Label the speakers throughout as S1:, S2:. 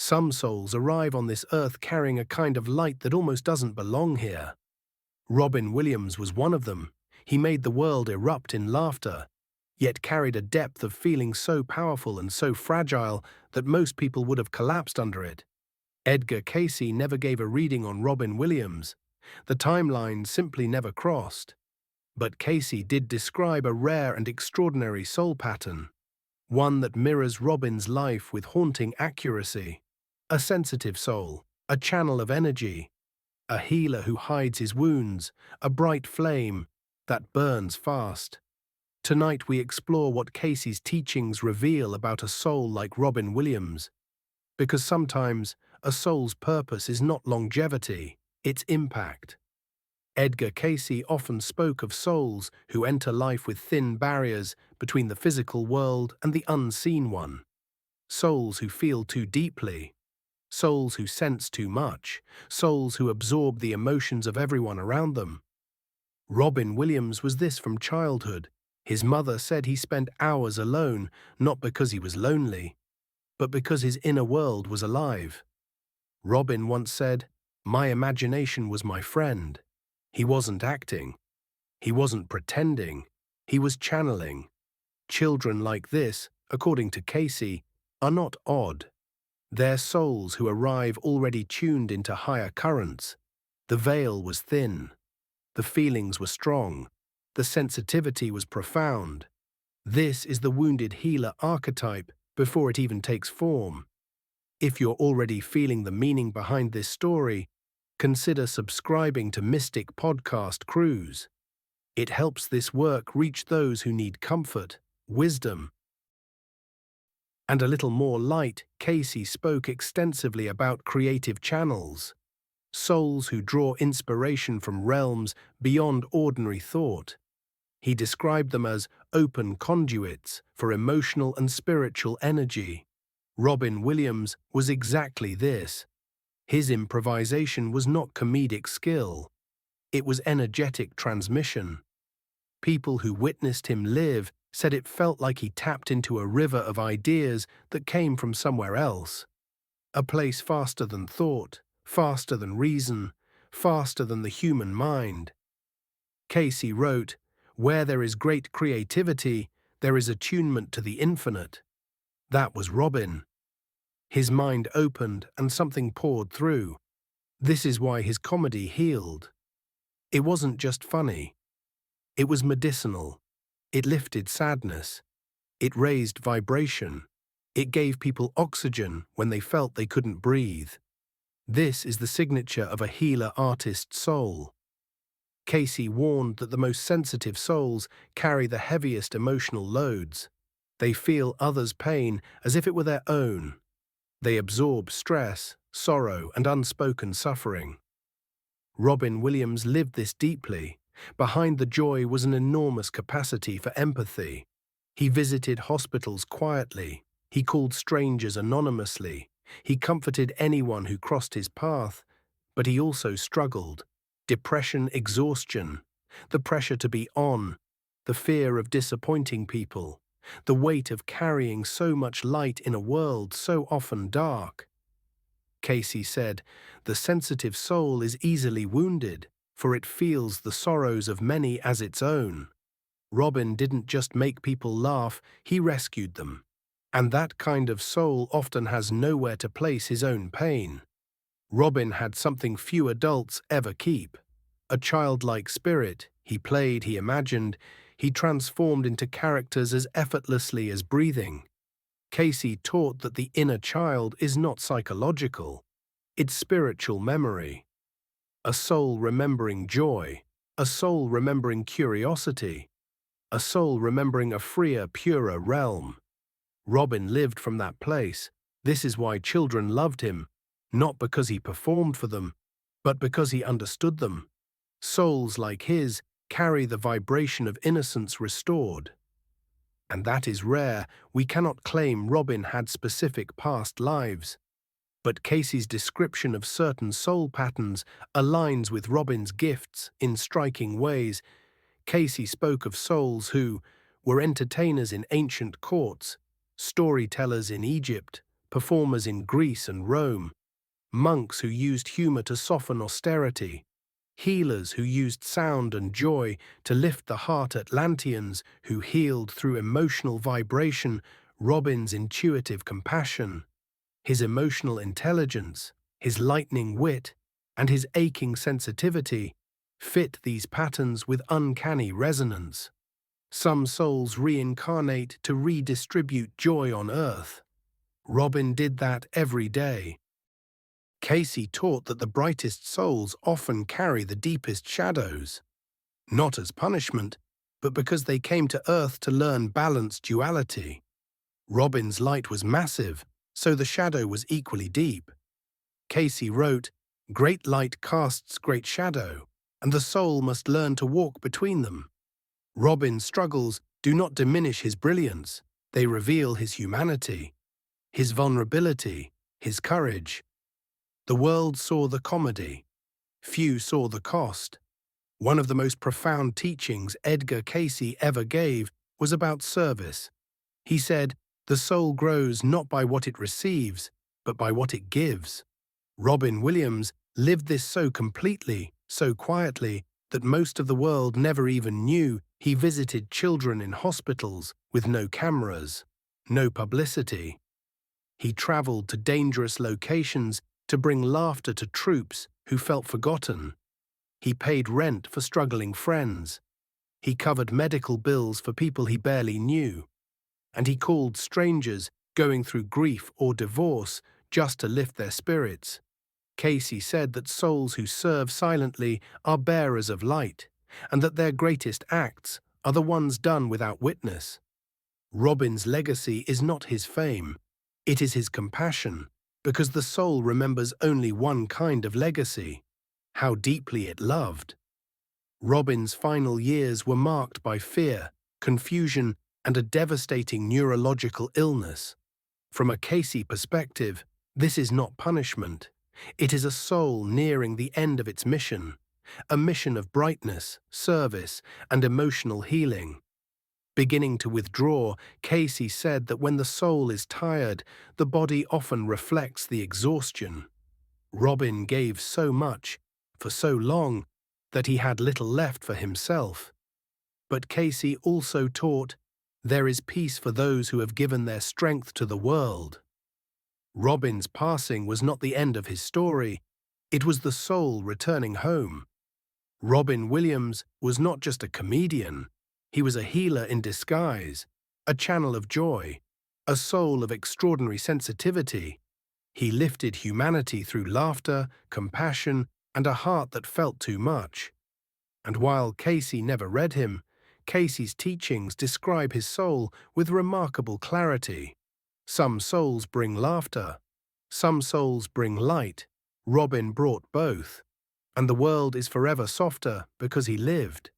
S1: Some souls arrive on this earth carrying a kind of light that almost doesn't belong here. Robin Williams was one of them. He made the world erupt in laughter, yet carried a depth of feeling so powerful and so fragile that most people would have collapsed under it. Edgar Cayce never gave a reading on Robin Williams. The timeline simply never crossed. But Cayce did describe a rare and extraordinary soul pattern, one that mirrors Robin's life with haunting accuracy. A sensitive soul, a channel of energy, a healer who hides his wounds, a bright flame that burns fast. Tonight we explore what Cayce's teachings reveal about a soul like Robin Williams, because sometimes a soul's purpose is not longevity, it's impact. Edgar Cayce often spoke of souls who enter life with thin barriers between the physical world and the unseen one. Souls who feel too deeply, souls who sense too much, souls who absorb the emotions of everyone around them. Robin Williams was this from childhood. His mother said he spent hours alone, not because he was lonely, but because his inner world was alive. Robin once said, "My imagination was my friend." He wasn't acting. He wasn't pretending. He was channeling. Children like this, according to Cayce, are not odd. They're souls who arrive already tuned into higher currents. The veil was thin. The feelings were strong. The sensitivity was profound. This is the wounded healer archetype before it even takes form. If you're already feeling the meaning behind this story, consider subscribing to Mystic Podcast Cruise. It helps this work reach those who need comfort, wisdom, and a little more light. Cayce spoke extensively about creative channels, souls who draw inspiration from realms beyond ordinary thought. He described them as open conduits for emotional and spiritual energy. Robin Williams was exactly this. His improvisation was not comedic skill. It was energetic transmission. People who witnessed him live said it felt like he tapped into a river of ideas that came from somewhere else. A place faster than thought, faster than reason, faster than the human mind. Cayce wrote, "Where there is great creativity, there is attunement to the infinite." That was Robin. His mind opened and something poured through. This is why his comedy healed. It wasn't just funny. It was medicinal. It lifted sadness. It raised vibration. It gave people oxygen when they felt they couldn't breathe. This is the signature of a healer artist's soul. Cayce warned that the most sensitive souls carry the heaviest emotional loads. They feel others' pain as if it were their own. They absorb stress, sorrow, and unspoken suffering. Robin Williams lived this deeply. Behind the joy was an enormous capacity for empathy. He visited hospitals quietly. He called strangers anonymously. He comforted anyone who crossed his path. But he also struggled. Depression, exhaustion, the pressure to be on, the fear of disappointing people, the weight of carrying so much light in a world so often dark. Cayce said, "The sensitive soul is easily wounded, for it feels the sorrows of many as its own." Robin didn't just make people laugh, he rescued them. And that kind of soul often has nowhere to place his own pain. Robin had something few adults ever keep. A childlike spirit. He played, he imagined, he transformed into characters as effortlessly as breathing. Cayce taught that the inner child is not psychological. It's spiritual memory. A soul remembering joy. A soul remembering curiosity. A soul remembering a freer, purer realm. Robin lived from that place. This is why children loved him, not because he performed for them, but because he understood them. Souls like his carry the vibration of innocence restored. And that is rare. We cannot claim Robin had specific past lives. But Cayce's description of certain soul patterns aligns with Robin's gifts in striking ways. Cayce spoke of souls who were entertainers in ancient courts, storytellers in Egypt, performers in Greece and Rome, monks who used humor to soften austerity, healers who used sound and joy to lift the heart, Atlanteans who healed through emotional vibration, Robin's intuitive compassion, his emotional intelligence, his lightning wit, and his aching sensitivity fit these patterns with uncanny resonance. Some souls reincarnate to redistribute joy on Earth. Robin did that every day. Cayce taught that the brightest souls often carry the deepest shadows, not as punishment, but because they came to Earth to learn balanced duality. Robin's light was massive, so the shadow was equally deep. Cayce wrote, "Great light casts great shadow, and the soul must learn to walk between them." Robin's struggles do not diminish his brilliance, they reveal his humanity, his vulnerability, his courage. The world saw the comedy. Few saw the cost. One of the most profound teachings Edgar Cayce ever gave was about service. He said, "The soul grows not by what it receives, but by what it gives." Robin Williams lived this so completely, so quietly, that most of the world never even knew he visited children in hospitals with no cameras, no publicity. He traveled to dangerous locations to bring laughter to troops who felt forgotten. He paid rent for struggling friends. He covered medical bills for people he barely knew. And he called strangers going through grief or divorce just to lift their spirits. Cayce said that souls who serve silently are bearers of light, and that their greatest acts are the ones done without witness. Robin's legacy is not his fame, it is his compassion, because the soul remembers only one kind of legacy: how deeply it loved. Robin's final years were marked by fear, confusion, and a devastating neurological illness. From a Cayce perspective, this is not punishment. It is a soul nearing the end of its mission, a mission of brightness, service, and emotional healing. Beginning to withdraw, Cayce said that when the soul is tired, the body often reflects the exhaustion. Robin gave so much, for so long, that he had little left for himself. But Cayce also taught, "There is peace for those who have given their strength to the world." Robin's passing was not the end of his story, it was the soul returning home. Robin Williams was not just a comedian, he was a healer in disguise, a channel of joy, a soul of extraordinary sensitivity. He lifted humanity through laughter, compassion, and a heart that felt too much. And while Cayce never read him, Cayce's teachings describe his soul with remarkable clarity. Some souls bring laughter, some souls bring light. Robin brought both, and the world is forever softer because he lived.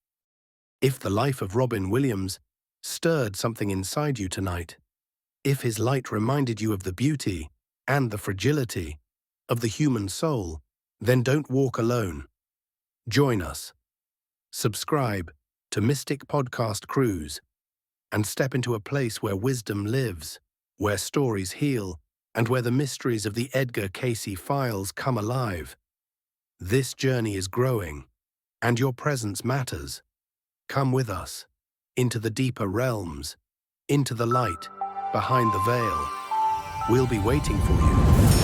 S1: If the life of Robin Williams stirred something inside you tonight, if his light reminded you of the beauty and the fragility of the human soul, then don't walk alone. Join us. Subscribe to Mystic Podcast Cruise and step into a place where wisdom lives, where stories heal, and where the mysteries of the Edgar Cayce files come alive. This journey is growing, and your presence matters. Come with us, into the deeper realms, into the light, behind the veil. We'll be waiting for you.